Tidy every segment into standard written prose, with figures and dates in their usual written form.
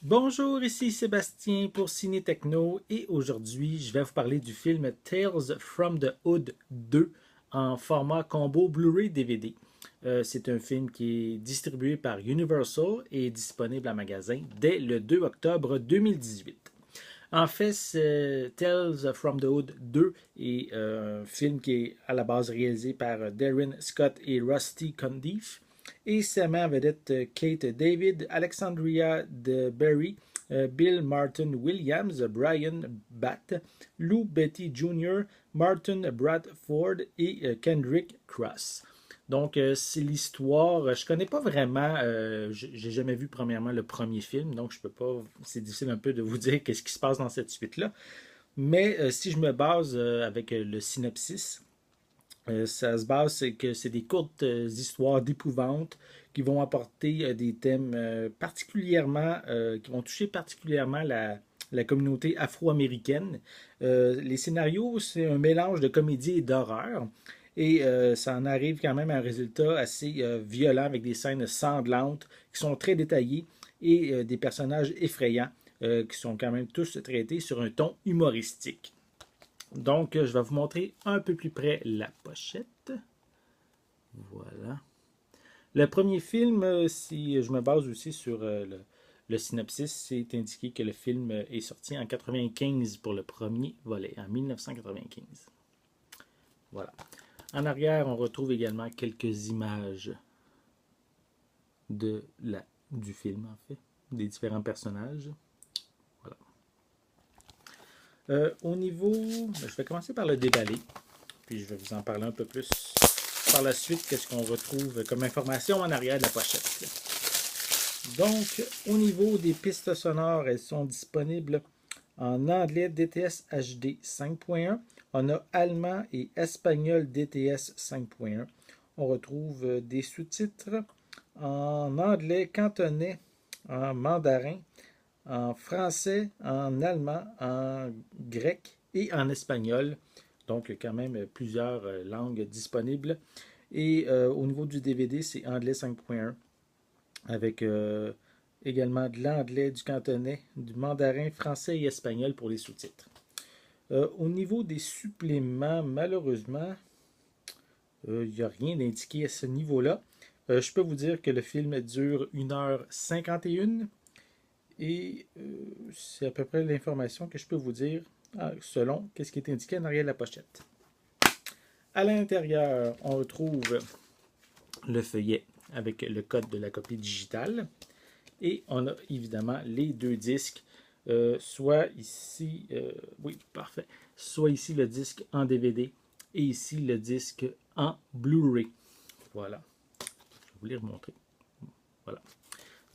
Bonjour, ici Sébastien pour Ciné Techno et aujourd'hui je vais vous parler du film Tales from the Hood 2 en format combo Blu-ray DVD. C'est un film qui est distribué par Universal et disponible en magasin dès le 2 octobre 2018. En fait, Tales from the Hood 2 est un film qui est à la base réalisé par Darren Scott et Rusty Cundiff. Et ça met en vedette Kate David, Alexandria de Berry, Bill Martin Williams, Brian Batt, Lou Betty Jr., Martin Bradford et Kendrick Cross. Donc, c'est l'histoire. Je connais pas vraiment. J'ai jamais vu premièrement le premier film, donc je peux pas. C'est difficile un peu de vous dire qu'est-ce qui se passe dans cette suite-là. Mais si je me base avec le synopsis, ça se base, c'est que c'est des courtes histoires d'épouvante qui vont apporter des thèmes particulièrement, qui vont toucher particulièrement la communauté afro-américaine. Les scénarios, c'est un mélange de comédie et d'horreur. Et ça en arrive quand même à un résultat assez violent avec des scènes sanglantes qui sont très détaillées et des personnages effrayants qui sont quand même tous traités sur un ton humoristique. Donc, je vais vous montrer un peu plus près la pochette. Voilà. Le premier film, si je me base aussi sur le synopsis, c'est indiqué que le film est sorti en 1995 pour le premier volet, en 1995. Voilà. En arrière, on retrouve également quelques images du film, en fait, des différents personnages. Voilà. Au niveau, je vais commencer par le déballer, puis je vais vous en parler un peu plus par la suite. Qu'est-ce qu'on retrouve comme information en arrière de la pochette. Donc, au niveau des pistes sonores, elles sont disponibles en anglais DTS HD 5.1. On a allemand et espagnol DTS 5.1. On retrouve des sous-titres en anglais, cantonais, en mandarin, en français, en allemand, en grec et en espagnol. Donc, quand même plusieurs langues disponibles. Et au niveau du DVD, c'est anglais 5.1 avec également de l'anglais, du cantonais, du mandarin, français et espagnol pour les sous-titres. Au niveau des suppléments, malheureusement, il n'y a rien d'indiqué à ce niveau-là. Je peux vous dire que le film dure 1h51 et c'est à peu près l'information que je peux vous dire selon ce qui est indiqué en arrière de la pochette. À l'intérieur, on retrouve le feuillet avec le code de la copie digitale. Et on a évidemment les deux disques, soit ici, oui, parfait, soit ici le disque en DVD et ici le disque en Blu-ray. Voilà. Je vais vous les remontrer. Voilà.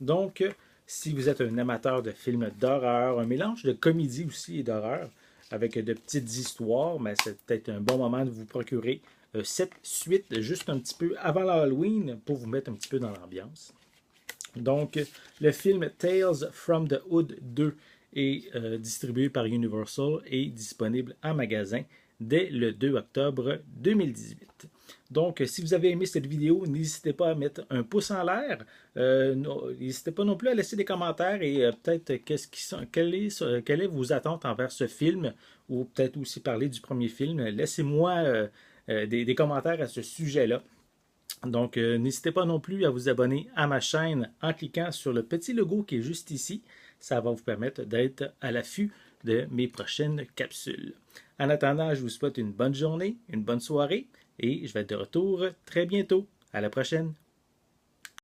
Donc, si vous êtes un amateur de films d'horreur, un mélange de comédie aussi et d'horreur, avec de petites histoires, mais c'est peut-être un bon moment de vous procurer cette suite juste un petit peu avant l'Halloween pour vous mettre un petit peu dans l'ambiance. Donc, le film Tales from the Hood 2 est distribué par Universal et disponible en magasin dès le 2 octobre 2018. Donc, si vous avez aimé cette vidéo, n'hésitez pas à mettre un pouce en l'air. N'hésitez pas non plus à laisser des commentaires et peut-être quelle est vos attentes envers ce film ou peut-être aussi parler du premier film. Laissez-moi des commentaires à ce sujet-là. Donc, n'hésitez pas non plus à vous abonner à ma chaîne en cliquant sur le petit logo qui est juste ici. Ça va vous permettre d'être à l'affût de mes prochaines capsules. En attendant, je vous souhaite une bonne journée, une bonne soirée et je vais être de retour très bientôt. À la prochaine!